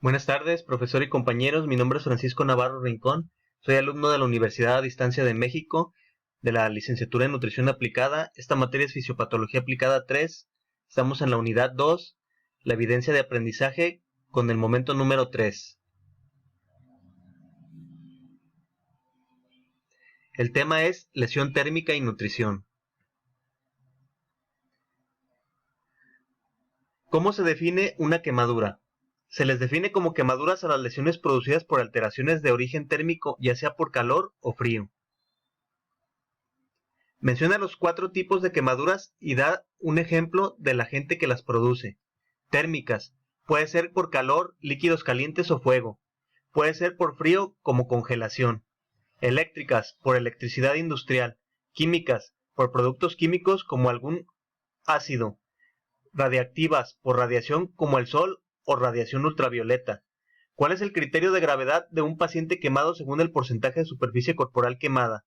Buenas tardes, profesor y compañeros. Mi nombre es Francisco Navarro Rincón. Soy alumno de la Universidad a Distancia de México, de la licenciatura en Nutrición Aplicada. Esta materia es Fisiopatología Aplicada 3. Estamos en la unidad 2, la evidencia de aprendizaje, con el momento número 3. El tema es lesión térmica y nutrición. ¿Cómo se define una quemadura? Se les define como quemaduras a las lesiones producidas por alteraciones de origen térmico, ya sea por calor o frío. Menciona los 4 tipos de quemaduras y da un ejemplo del agente que las produce. Térmicas. Puede ser por calor, líquidos calientes o fuego. Puede ser por frío como congelación. Eléctricas, por electricidad industrial. Químicas, por productos químicos como algún ácido. Radiactivas, por radiación como el sol o radiación ultravioleta. ¿Cuál es el criterio de gravedad de un paciente quemado según el porcentaje de superficie corporal quemada?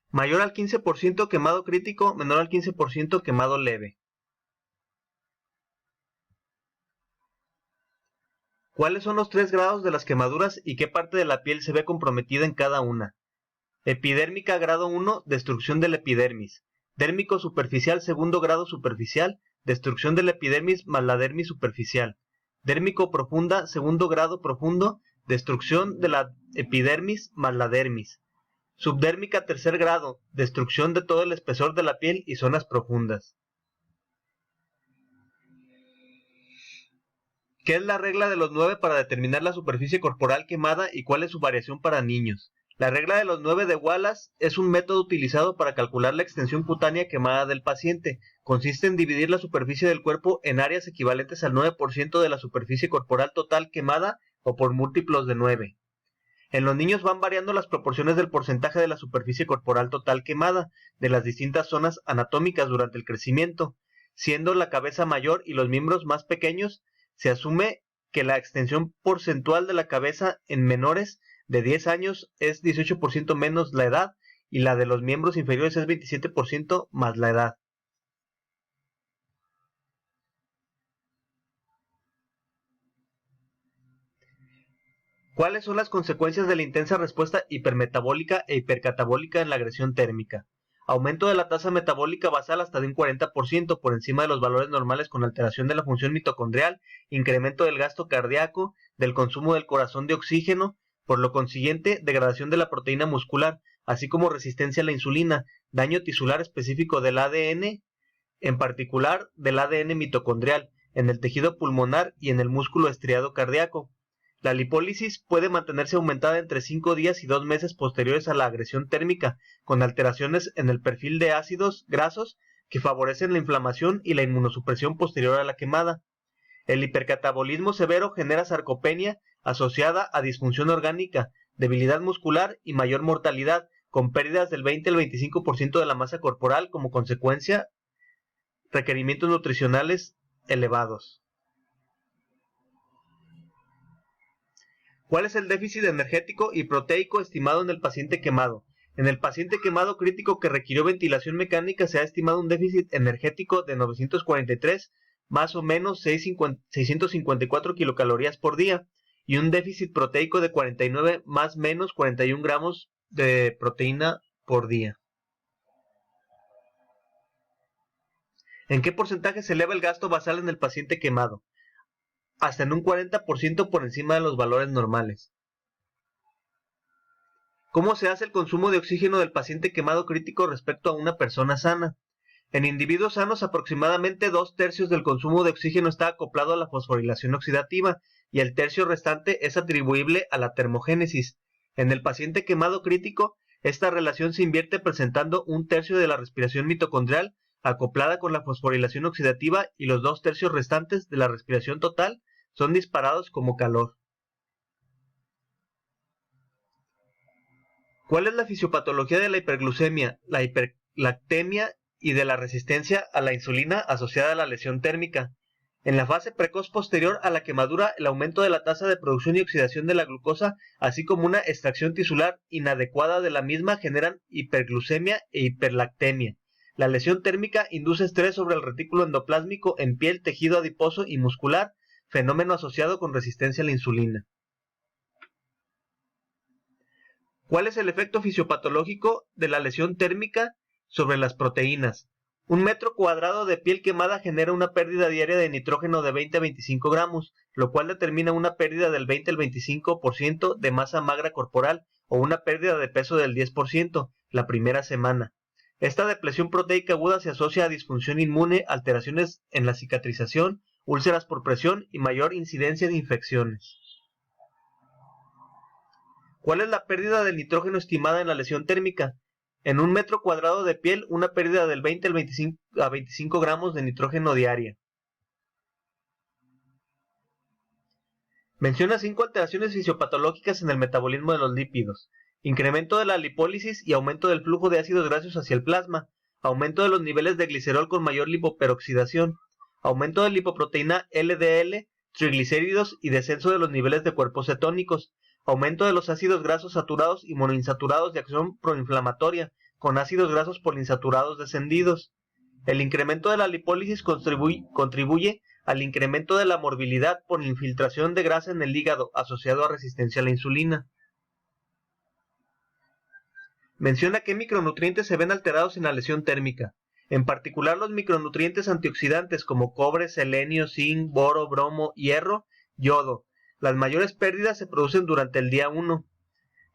Mayor al 15% quemado crítico, menor al 15% quemado leve. ¿Cuáles son los 3 grados de las quemaduras y qué parte de la piel se ve comprometida en cada una? Epidérmica grado 1, destrucción de la epidermis. Dérmico superficial segundo grado superficial, destrucción de la epidermis más la dermis superficial. Dérmico profunda segundo grado profundo, destrucción de la epidermis más la dermis. Subdérmica tercer grado, destrucción de todo el espesor de la piel y zonas profundas. ¿Qué es la regla de los 9 para determinar la superficie corporal quemada y cuál es su variación para niños? La regla de los 9 de Wallace es un método utilizado para calcular la extensión cutánea quemada del paciente. Consiste en dividir la superficie del cuerpo en áreas equivalentes al 9% de la superficie corporal total quemada o por múltiplos de 9. En los niños van variando las proporciones del porcentaje de la superficie corporal total quemada de las distintas zonas anatómicas durante el crecimiento, siendo la cabeza mayor y los miembros más pequeños. Se asume que la extensión porcentual de la cabeza en menores de 10 años es 18% menos la edad y la de los miembros inferiores es 27% más la edad. ¿Cuáles son las consecuencias de la intensa respuesta hipermetabólica e hipercatabólica en la agresión térmica? Aumento de la tasa metabólica basal hasta de un 40% por encima de los valores normales con alteración de la función mitocondrial, incremento del gasto cardíaco, del consumo del corazón de oxígeno, por lo consiguiente degradación de la proteína muscular, así como resistencia a la insulina, daño tisular específico del ADN, en particular del ADN mitocondrial, en el tejido pulmonar y en el músculo estriado cardíaco. La lipólisis puede mantenerse aumentada entre 5 días y 2 meses posteriores a la agresión térmica, con alteraciones en el perfil de ácidos grasos que favorecen la inflamación y la inmunosupresión posterior a la quemada. El hipercatabolismo severo genera sarcopenia asociada a disfunción orgánica, debilidad muscular y mayor mortalidad, con pérdidas del 20 al 25% de la masa corporal como consecuencia, requerimientos nutricionales elevados. ¿Cuál es el déficit energético y proteico estimado en el paciente quemado? En el paciente quemado crítico que requirió ventilación mecánica se ha estimado un déficit energético de 943 más o menos 654 kilocalorías por día y un déficit proteico de 49 más o menos 41 gramos de proteína por día. ¿En qué porcentaje se eleva el gasto basal en el paciente quemado? Hasta en un 40% por encima de los valores normales. ¿Cómo se hace el consumo de oxígeno del paciente quemado crítico respecto a una persona sana? En individuos sanos, aproximadamente 2/3 del consumo de oxígeno está acoplado a la fosforilación oxidativa y el tercio restante es atribuible a la termogénesis. En el paciente quemado crítico, esta relación se invierte presentando 1/3 de la respiración mitocondrial acoplada con la fosforilación oxidativa y los 2/3 restantes de la respiración total son disparados como calor. ¿Cuál es la fisiopatología de la hiperglucemia, la hiperlactemia y de la resistencia a la insulina asociada a la lesión térmica? En la fase precoz posterior a la quemadura, el aumento de la tasa de producción y oxidación de la glucosa, así como una extracción tisular inadecuada de la misma, generan hiperglucemia e hiperlactemia. La lesión térmica induce estrés sobre el retículo endoplásmico en piel, tejido adiposo y muscular, fenómeno asociado con resistencia a la insulina. ¿Cuál es el efecto fisiopatológico de la lesión térmica sobre las proteínas? Un metro cuadrado de piel quemada genera una pérdida diaria de nitrógeno de 20 a 25 gramos, lo cual determina una pérdida del 20 al 25% de masa magra corporal o una pérdida de peso del 10% la primera semana. Esta depresión proteica aguda se asocia a disfunción inmune, alteraciones en la cicatrización, úlceras por presión y mayor incidencia de infecciones. ¿Cuál es la pérdida del nitrógeno estimada en la lesión térmica? En un metro cuadrado de piel, una pérdida del 20 al 25 a 25 gramos de nitrógeno diaria. Menciona 5 alteraciones fisiopatológicas en el metabolismo de los lípidos. Incremento de la lipólisis y aumento del flujo de ácidos grasos hacia el plasma. Aumento de los niveles de glicerol con mayor lipoperoxidación. Aumento de lipoproteína LDL, triglicéridos y descenso de los niveles de cuerpos cetónicos. Aumento de los ácidos grasos saturados y monoinsaturados de acción proinflamatoria, con ácidos grasos poliinsaturados descendidos. El incremento de la lipólisis contribuye al incremento de la morbilidad por infiltración de grasa en el hígado asociado a resistencia a la insulina. Menciona qué micronutrientes se ven alterados en la lesión térmica. En particular los micronutrientes antioxidantes como cobre, selenio, zinc, boro, bromo, hierro, yodo. Las mayores pérdidas se producen durante el día 1.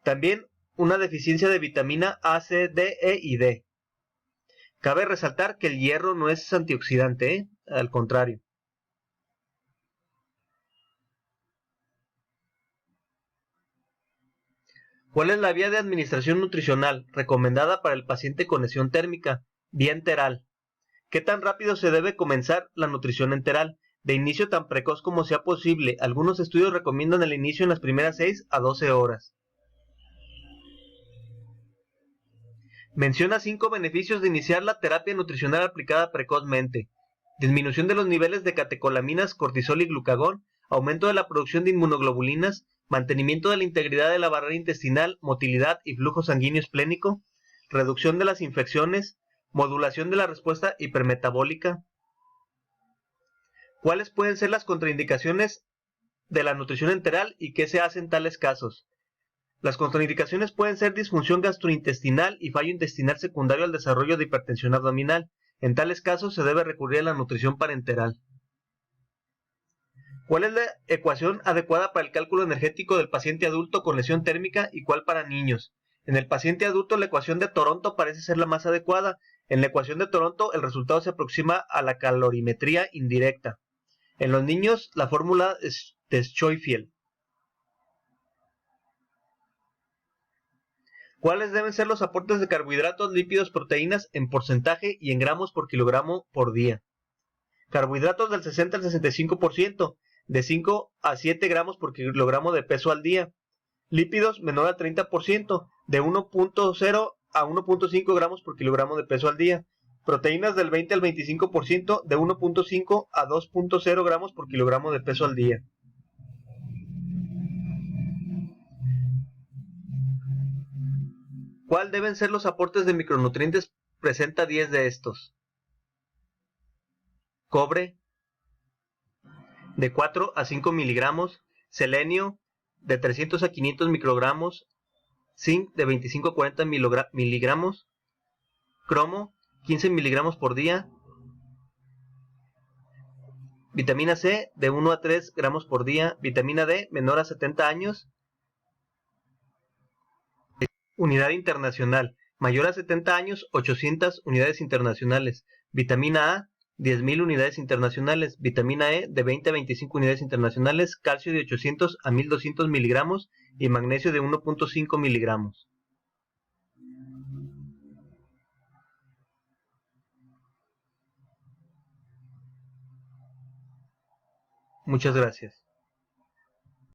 También una deficiencia de vitamina A, C, D, E y D. Cabe resaltar que el hierro no es antioxidante, al contrario. ¿Cuál es la vía de administración nutricional recomendada para el paciente con lesión térmica? Vía enteral. ¿Qué tan rápido se debe comenzar la nutrición enteral? De inicio tan precoz como sea posible. Algunos estudios recomiendan el inicio en las primeras 6 a 12 horas. Menciona 5 beneficios de iniciar la terapia nutricional aplicada precozmente. Disminución de los niveles de catecolaminas, cortisol y glucagón, aumento de la producción de inmunoglobulinas, mantenimiento de la integridad de la barrera intestinal, motilidad y flujo sanguíneo esplénico, reducción de las infecciones, modulación de la respuesta hipermetabólica. ¿Cuáles pueden ser las contraindicaciones de la nutrición enteral y qué se hace en tales casos? Las contraindicaciones pueden ser disfunción gastrointestinal y fallo intestinal secundario al desarrollo de hipertensión abdominal. En tales casos se debe recurrir a la nutrición parenteral. ¿Cuál es la ecuación adecuada para el cálculo energético del paciente adulto con lesión térmica y cuál para niños? En el paciente adulto la ecuación de Toronto parece ser la más adecuada. En la ecuación de Toronto el resultado se aproxima a la calorimetría indirecta. En los niños la fórmula es de Schofield. ¿Cuáles deben ser los aportes de carbohidratos, lípidos, proteínas en porcentaje y en gramos por kilogramo por día? Carbohidratos del 60 al 65%, de 5 a 7 gramos por kilogramo de peso al día. Lípidos menor al 30%, de 1.0 a 1.5 gramos por kilogramo de peso al día. Proteínas del 20 al 25%, de 1.5 a 2.0 gramos por kilogramo de peso al día. ¿Cuál deben ser los aportes de micronutrientes? Presenta 10 de estos. Cobre, de 4 a 5 miligramos. Selenio, de 300 a 500 microgramos. Zinc, de 25 a 40 miligramos. Cromo, 15 miligramos por día. Vitamina C, de 1 a 3 gramos por día. Vitamina D, menor a 70 años. Unidad internacional, mayor a 70 años, 800 unidades internacionales. Vitamina A, 10.000 unidades internacionales. Vitamina E, de 20 a 25 unidades internacionales. Calcio, de 800 a 1.200 miligramos. Y magnesio, de 1.5 miligramos. Muchas gracias.